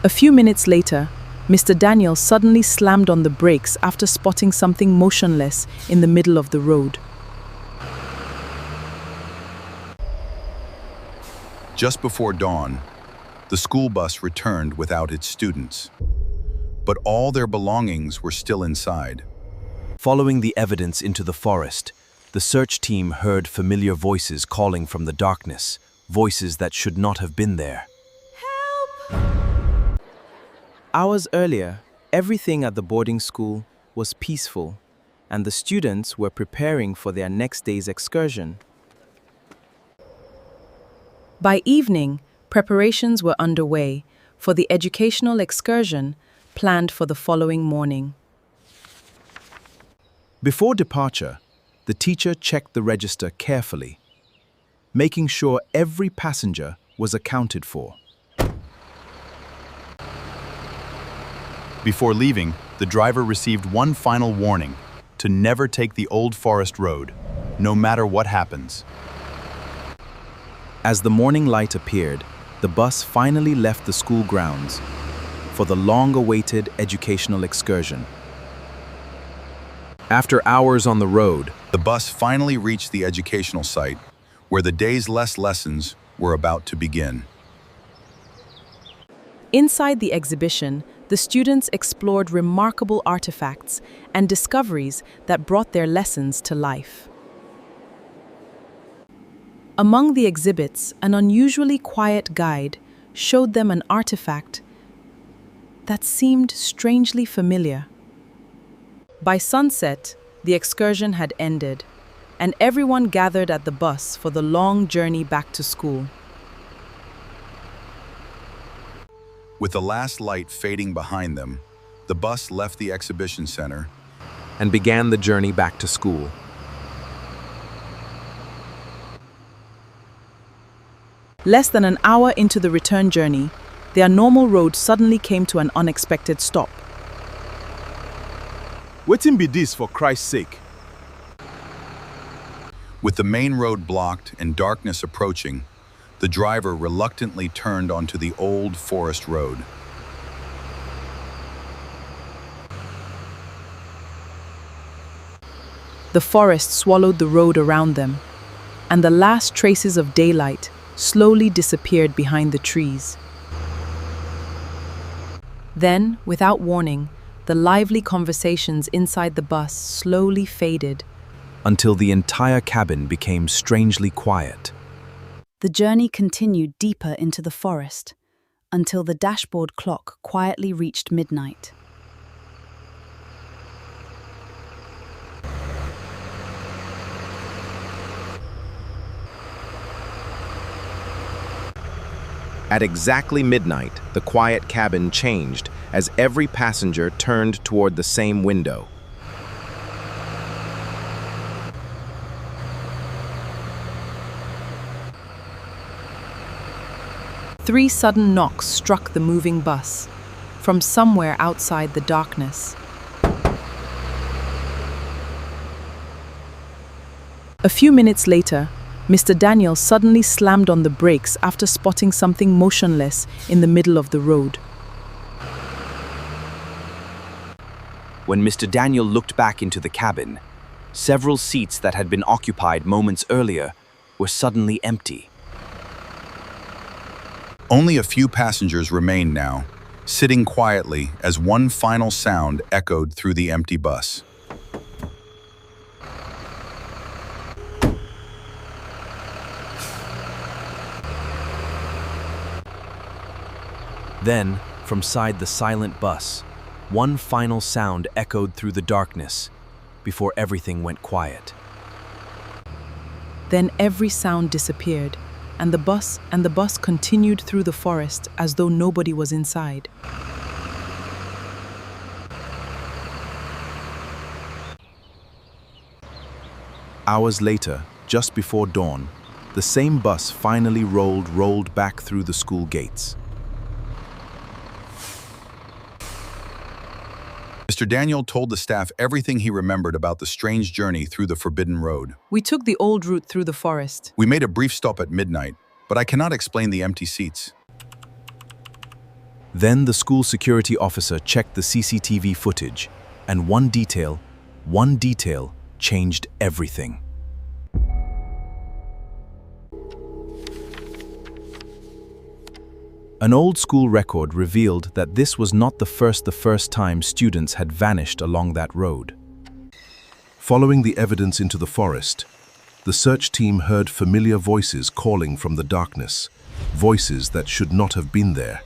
A few minutes later, Mr. Daniel suddenly slammed on the brakes after spotting something motionless in the middle of the road. Just before dawn, the school bus returned without its students, but all their belongings were still inside. Following the evidence into the forest, the search team heard familiar voices calling from the darkness, voices that should not have been there. Hours earlier, everything at the boarding school was peaceful, and the students were preparing for their next day's excursion. By evening, preparations were underway for the educational excursion planned for the following morning. Before departure, the teacher checked the register carefully, making sure every passenger was accounted for. Before leaving, the driver received one final warning: to never take the old forest road, no matter what happens. As the morning light appeared, the bus finally left the school grounds for the long-awaited educational excursion. After hours on the road, The bus finally reached the educational site, where the day's lessons were about to begin. Inside the exhibition, the students explored remarkable artifacts and discoveries that brought their lessons to life. Among the exhibits, an unusually quiet guide showed them an artifact that seemed strangely familiar. By sunset, the excursion had ended, and everyone gathered at the bus for the long journey back to school. With the last light fading behind them, the bus left the exhibition center and began the journey back to school. Less than an hour into the return journey, their normal road suddenly came to an unexpected stop. Wetin be this, for Christ's sake? With the main road blocked and darkness approaching, the driver reluctantly turned onto the old forest road. The forest swallowed the road around them, and the last traces of daylight slowly disappeared behind the trees. Then, without warning, the lively conversations inside the bus slowly faded, Until the entire cabin became strangely quiet. The journey continued deeper into the forest until the dashboard clock quietly reached midnight. At exactly midnight, the quiet cabin changed as every passenger turned toward the same window. Three sudden knocks struck the moving bus from somewhere outside the darkness. A few minutes later, Mr. Daniel suddenly slammed on the brakes after spotting something motionless in the middle of the road. When Mr. Daniel looked back into the cabin, several seats that had been occupied moments earlier were suddenly empty. Only a few passengers remained now, sitting quietly as one final sound echoed through the empty bus. Then, from side the silent bus, one final sound echoed through the darkness before everything went quiet. Then every sound disappeared, and the bus continued through the forest as though nobody was inside. Hours later, just before dawn, the same bus finally rolled back through the school gates. Mr. Daniel told the staff everything he remembered about the strange journey through the forbidden road. We took the old route through the forest. We made a brief stop at midnight, but I cannot explain the empty seats. Then the school security officer checked the CCTV footage, and one detail changed everything. An old school record revealed that this was not the first time students had vanished along that road. Following the evidence into the forest, the search team heard familiar voices calling from the darkness, voices that should not have been there.